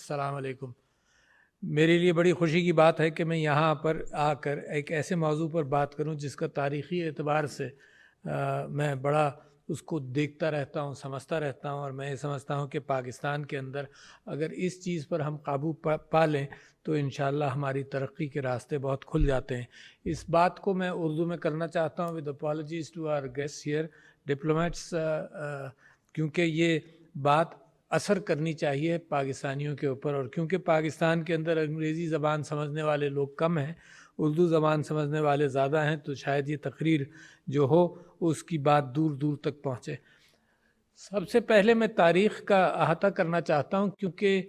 السلام علیکم۔ میرے لیے بڑی خوشی کی بات ہے کہ میں یہاں پر آ کر ایک ایسے موضوع پر بات کروں جس کا تاریخی اعتبار سے میں بڑا اس کو دیکھتا رہتا ہوں، سمجھتا رہتا ہوں، اور میں یہ سمجھتا ہوں کہ پاکستان کے اندر اگر اس چیز پر ہم قابو پا لیں تو انشاءاللہ ہماری ترقی کے راستے بہت کھل جاتے ہیں۔ اس بات کو میں اردو میں کرنا چاہتا ہوں with apologies to our guest here diplomats, کیونکہ یہ بات اثر کرنی چاہیے پاکستانیوں کے اوپر، اور کیونکہ پاکستان کے اندر انگریزی زبان سمجھنے والے لوگ کم ہیں، اردو زبان سمجھنے والے زیادہ ہیں، تو شاید یہ تقریر جو ہو اس کی بات دور دور تک پہنچے۔ سب سے پہلے میں تاریخ کا احاطہ کرنا چاہتا ہوں، کیونکہ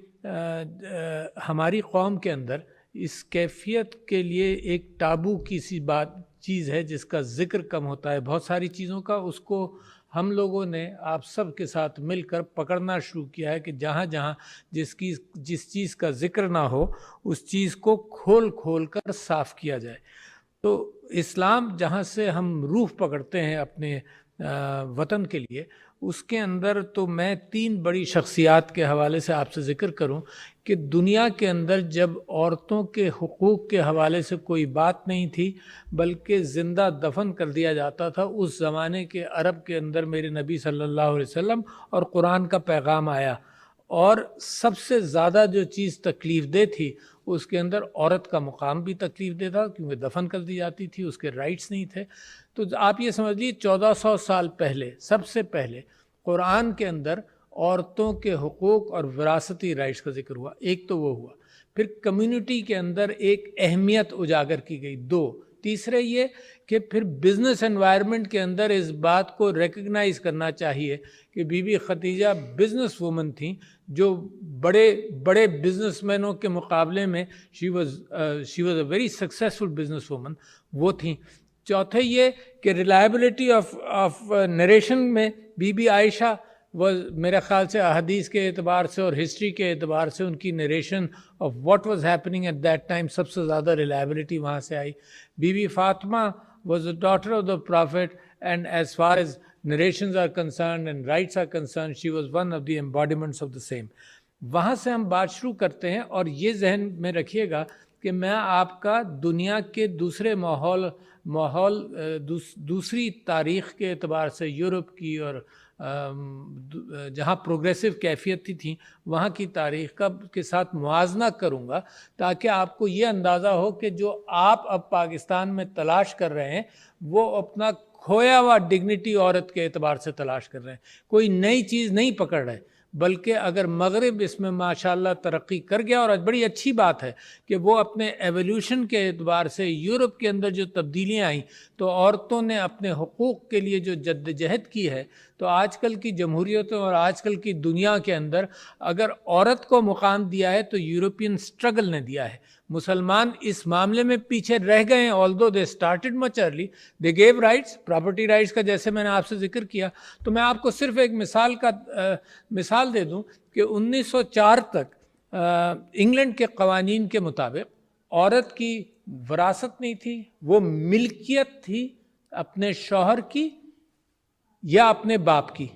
ہماری قوم کے اندر اس کیفیت کے لیے ایک ٹابو کی سی چیز ہے جس کا ذکر کم ہوتا ہے۔ بہت ساری چیزوں کا اس کو ہم لوگوں نے آپ سب کے ساتھ مل کر پکڑنا شروع کیا ہے کہ جہاں جہاں جس چیز کا ذکر نہ ہو اس چیز کو کھول کر صاف کیا جائے۔ تو اسلام جہاں سے ہم روح پکڑتے ہیں اپنے وطن کے لیے، اس کے اندر تو میں 3 بڑی شخصیات کے حوالے سے آپ سے ذکر کروں کہ دنیا کے اندر جب عورتوں کے حقوق کے حوالے سے کوئی بات نہیں تھی بلکہ زندہ دفن کر دیا جاتا تھا، اس زمانے کے عرب کے اندر میرے نبی صلی اللہ علیہ وسلم اور قرآن کا پیغام آیا، اور سب سے زیادہ جو چیز تکلیف دہ تھی اس کے اندر عورت کا مقام بھی تکلیف دہ تھا، کیونکہ دفن کر دی جاتی تھی، اس کے رائٹس نہیں تھے۔ تو آپ یہ سمجھ لیجیے 1400 سال پہلے سب سے پہلے قرآن کے اندر عورتوں کے حقوق اور وراثتی رائٹس کا ذکر ہوا۔ ایک تو وہ ہوا، پھر کمیونٹی کے اندر ایک اہمیت اجاگر کی گئی، 2، تیسرے یہ کہ پھر بزنس انوائرمنٹ کے اندر اس بات کو ریکگنائز کرنا چاہیے کہ Bibi Khadija business woman تھیں جو بڑے بزنس مینوں کے مقابلے میں she was a very successful business woman وہ تھیں۔ چوتھے یہ کہ ریلائبلٹی آف نریشن میں بی بی عائشہ میرے خیال سے احادیث کے اعتبار سے اور ہسٹری کے اعتبار سے ان کی narration of what was happening at that time سب سے زیادہ ریلائبلٹی وہاں سے آئی۔ بی بی Fatima was a daughter of the prophet, and as far as narrations are concerned and rights are concerned, she was one of the embodiments of the same۔ وہاں سے ہم بات شروع کرتے ہیں، اور یہ ذہن میں رکھیے گا کہ میں آپ کا دنیا کے دوسرے دوسری تاریخ کے اعتبار سے یورپ کی اور جہاں پروگریسو کیفیت تھی وہاں کی تاریخ کے ساتھ موازنہ کروں گا، تاکہ آپ کو یہ اندازہ ہو کہ جو آپ اب پاکستان میں تلاش کر رہے ہیں وہ اپنا کھویا ہوا ڈگنیٹی عورت کے اعتبار سے تلاش کر رہے ہیں، کوئی نئی چیز نہیں پکڑ رہے، بلکہ اگر مغرب اس میں ماشاءاللہ ترقی کر گیا، اور بڑی اچھی بات ہے کہ وہ اپنے ایولیوشن کے اعتبار سے یورپ کے اندر جو تبدیلیاں آئیں تو عورتوں نے اپنے حقوق کے لیے جو جدوجہد کی ہے، تو آج کل کی جمہوریتوں اور آج کل کی دنیا کے اندر اگر عورت کو مقام دیا ہے تو یورپین سٹرگل نے دیا ہے۔ مسلمان اس معاملے میں پیچھے رہ گئے ہیں، although they started much early, they gave rights، property rights کا جیسے میں نے آپ سے ذکر کیا۔ تو میں آپ کو صرف ایک مثال دے دوں کہ 1904 تک انگلینڈ کے قوانین کے مطابق عورت کی وراثت نہیں تھی، وہ ملکیت تھی اپنے شوہر کی یا اپنے باپ کی۔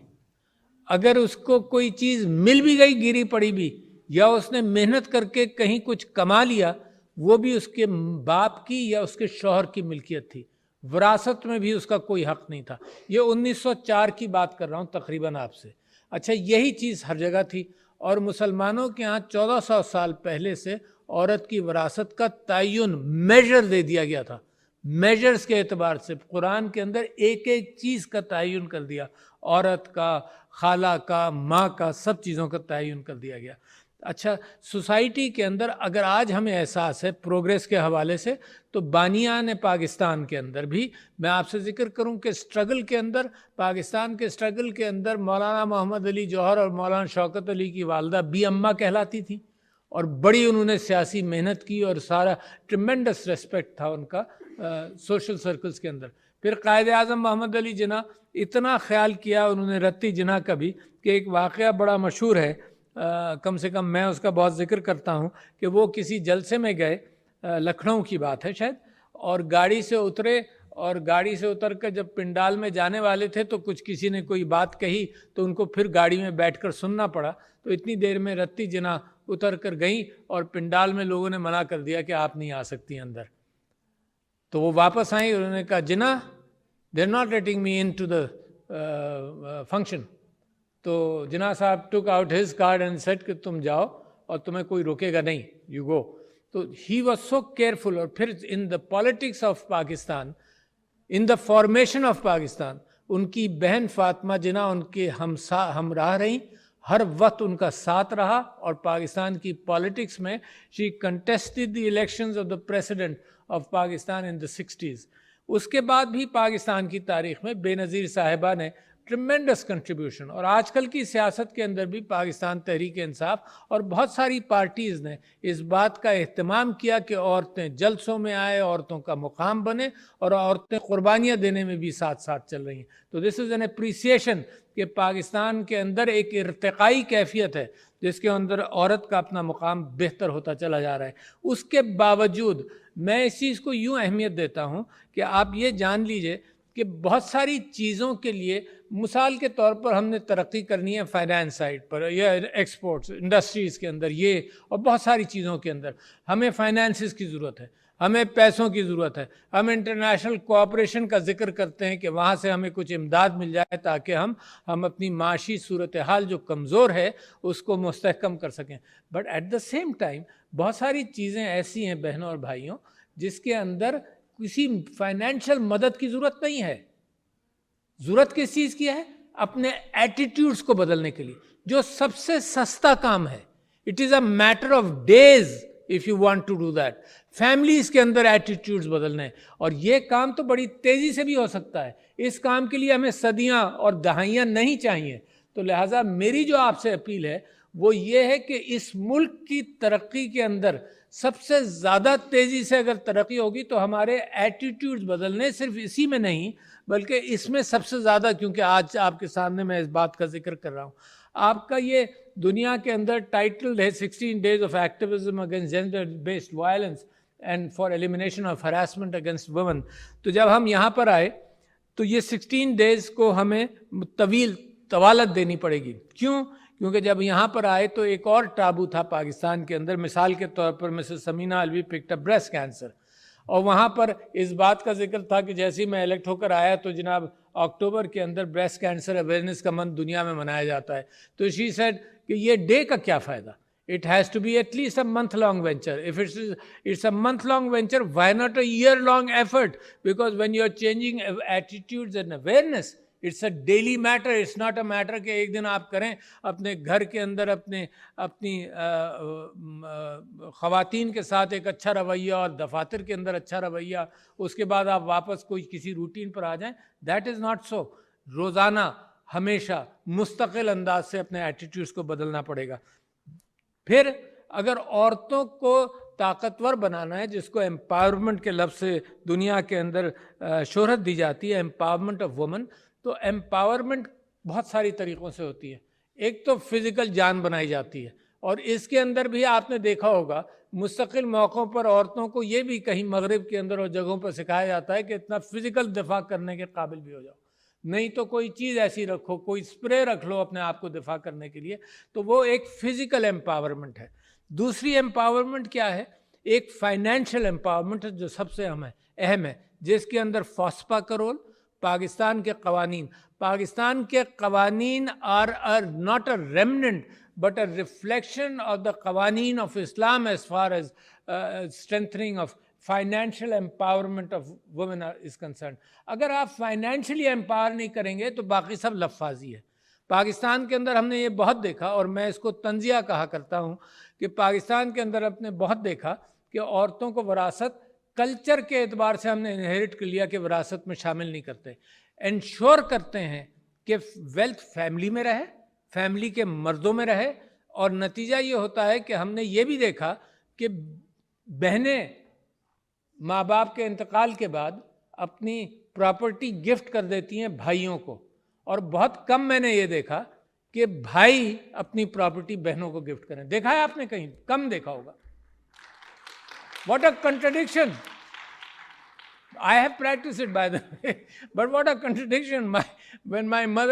اگر اس کو کوئی چیز مل بھی گئی گری پڑی بھی، یا اس نے محنت کر کے کہیں کچھ کما لیا، وہ بھی اس کے باپ کی یا اس کے شوہر کی ملکیت تھی، وراثت میں بھی اس کا کوئی حق نہیں تھا۔ یہ 1904 کی بات کر رہا ہوں تقریباً آپ سے۔ اچھا، یہی چیز ہر جگہ تھی، اور مسلمانوں کے ہاں 1400 سال پہلے سے عورت کی وراثت کا تعین میجر دے دیا گیا تھا۔ میجرز کے اعتبار سے قرآن کے اندر ایک ایک چیز کا تعین کر دیا، عورت کا، خالہ کا، ماں کا، سب چیزوں کا تعین کر دیا گیا۔ اچھا، سوسائٹی کے اندر اگر آج ہمیں احساس ہے پروگریس کے حوالے سے، تو بانیان پاکستان کے اندر بھی میں آپ سے ذکر کروں کہ سٹرگل کے اندر، پاکستان کے سٹرگل کے اندر مولانا محمد علی جوہر اور مولانا شوکت علی کی والدہ بی اماں کہلاتی تھیں، اور بڑی انہوں نے سیاسی محنت کی، اور سارا ٹریمنڈس ریسپیکٹ تھا ان کا سوشل سرکلز کے اندر۔ پھر قائد اعظم محمد علی جناح، اتنا خیال کیا انہوں نے رتی جناح کا بھی کہ ایک واقعہ بڑا مشہور ہے، کم سے کم میں اس کا بہت ذکر کرتا ہوں کہ وہ کسی جلسے میں گئے، لکھنؤ کی بات ہے شاید، اور گاڑی سے اترے، اور گاڑی سے اتر کر جب پنڈال میں جانے والے تھے تو کسی نے کوئی بات کہی تو ان کو پھر گاڑی میں بیٹھ کر سننا پڑا۔ تو اتنی دیر میں رتی جناح اتر کر گئیں اور پنڈال میں لوگوں نے منع کر دیا کہ آپ نہیں آ سکتی اندر. تو وہ واپس آئیں, انہوں نے کہا Jinnah they are not letting me into the function. تو جناح صاحب took out his card and said کہ تم جاؤ اور تمہیں کوئی روکے گا نہیں, یو گو. تو ہی واز سو کیئرفل. اور پھر in the politics of Pakistan, in the formation of Pakistan, ان کی بہن فاطمہ جناح ان کے ہمراہ رہیں, ہر وقت ان کا ساتھ رہا. اور پاکستان کی پالیٹکس میں she contested the elections of the president of Pakistan in the 60s. اس کے بعد بھی پاکستان کی تاریخ میں بے نظیر صاحبہ نے ٹریمینڈس کنٹریبیوشن. اور آج کل کی سیاست کے اندر بھی پاکستان تحریک انصاف اور بہت ساری پارٹیز نے اس بات کا اہتمام کیا کہ عورتیں جلسوں میں آئے, عورتوں کا مقام بنے, اور عورتیں قربانیاں دینے میں بھی ساتھ ساتھ چل رہی ہیں. تو دس از این اپریسیشن کہ پاکستان کے اندر ایک ارتقائی کیفیت ہے جس کے اندر عورت کا اپنا مقام بہتر ہوتا چلا جا رہا ہے. اس کے باوجود میں اس چیز کو یوں اہمیت دیتا ہوں کہ آپ یہ جان لیجئے کہ بہت ساری چیزوں کے لیے, مثال کے طور پر ہم نے ترقی کرنی ہے فائنانس سائڈ پر یا ایکسپورٹس انڈسٹریز کے اندر, یہ اور بہت ساری چیزوں کے اندر ہمیں فائنانسز کی ضرورت ہے, ہمیں پیسوں کی ضرورت ہے. ہم انٹرنیشنل کوآپریشن کا ذکر کرتے ہیں کہ وہاں سے ہمیں کچھ امداد مل جائے تاکہ ہم اپنی معاشی صورتحال جو کمزور ہے اس کو مستحکم کر سکیں. But at the same time بہت ساری چیزیں ایسی ہیں بہنوں اور بھائیوں جس کے اندر کسی فائنینشیل مدد کی ضرورت نہیں ہے. ضرورت کس چیز کی ہے؟ اپنے ایٹیٹیوڈز کو بدلنے کے لیے, جو سب سے سستا کام ہے. It is a matter of days if you want to do that. Families کے اندر ایٹیٹیوڈز بدلنے, اور یہ کام تو بڑی تیزی سے بھی ہو سکتا ہے. اس کام کے لیے ہمیں صدیاں اور دہائیاں نہیں چاہیے. تو لہٰذا میری جو آپ سے اپیل ہے وہ یہ ہے کہ اس ملک کی ترقی کے اندر سب سے زیادہ تیزی سے اگر ترقی ہوگی تو ہمارے ایٹیٹیوڈز بدلنے, صرف اسی میں نہیں بلکہ اس میں سب سے زیادہ, کیونکہ آج آپ کے سامنے میں اس بات کا ذکر کر رہا ہوں. آپ کا یہ دنیا کے اندر ٹائٹل ہے 16 days of activism against gender based violence and for elimination of harassment against women. تو جب ہم یہاں پر آئے تو یہ 16 days کو ہمیں طوالت دینی پڑے گی. کیوں؟ کیونکہ جب یہاں پر آئے تو ایک اور ٹابو تھا پاکستان کے اندر. مثال کے طور پر Mrs Samina Alvi picked up breast cancer, اور وہاں پر اس بات کا ذکر تھا کہ جیسے ہی میں الیکٹ ہو کر آیا تو جناب اکتوبر کے اندر بریسٹ کینسر اویئرنیس کا منتھ دنیا میں منایا جاتا ہے. تو شی سیڈ کہ یہ ڈے کا کیا فائدہ؟ It has to be at least a month-long venture. If it's a month-long venture, why not a year-long effort? Because when you're changing attitudes and awareness, it's a daily matter. It's not a matter کہ ایک دن آپ کریں اپنے گھر کے اندر اپنی خواتین کے ساتھ ایک اچھا رویہ اور دفاتر کے اندر اچھا رویہ, اس کے بعد آپ واپس کوئی کسی روٹین پر آ جائیں. That is not so. روزانہ ہمیشہ مستقل انداز سے اپنے ایٹیٹیوڈز کو بدلنا پڑے گا. پھر اگر عورتوں کو طاقتور بنانا ہے, جس کو امپاورمنٹ کے لفظ سے دنیا کے اندر شہرت دی جاتی ہے, امپاورمنٹ آف وومن, تو امپاورمنٹ بہت ساری طریقوں سے ہوتی ہے. ایک تو فزیکل جان بنائی جاتی ہے, اور اس کے اندر بھی آپ نے دیکھا ہوگا مستقل موقعوں پر عورتوں کو یہ بھی کہیں مغرب کے اندر اور جگہوں پر سکھایا جاتا ہے کہ اتنا فزیکل دفاع کرنے کے قابل بھی ہو جاؤ, نہیں تو کوئی چیز ایسی رکھو, کوئی اسپرے رکھ لو اپنے آپ کو دفاع کرنے کے لیے. تو وہ ایک فزیکل امپاورمنٹ ہے. دوسری امپاورمنٹ کیا ہے؟ ایک فائنینشیل امپاورمنٹ جو سب سے اہم ہے, جس کے اندر فاسپا کا رول, پاکستان کے قوانین are not a remnant but a reflection of the قوانین of Islam as far as strengthening of financial empowerment of women is concerned. اگر آپ فائنینشلی امپاور نہیں کریں گے تو باقی سب لفاظی ہے. پاکستان کے اندر ہم نے یہ بہت دیکھا, اور میں اس کو تنزیہ کہا کرتا ہوں کہ پاکستان کے اندر ہم نے بہت دیکھا کہ عورتوں کو وراثت کلچر کے اعتبار سے ہم نے انہیرٹ کر لیا کہ وراثت میں شامل نہیں کرتے. انشور کرتے ہیں کہ ویلتھ فیملی میں رہے, فیملی کے مردوں میں رہے, اور نتیجہ یہ ہوتا ہے کہ ہم نے یہ بھی دیکھا کہ بہنیں ماں باپ کے انتقال کے بعد اپنی پراپرٹی گفٹ کر دیتی ہیں بھائیوں کو, اور بہت کم میں نے یہ دیکھا کہ بھائی اپنی پراپرٹی بہنوں کو گفٹ کریں. دیکھا ہے آپ نے؟ کہیں کم دیکھا ہوگا. What a contradiction! I have practiced it by the way, but what a contradiction. When my mother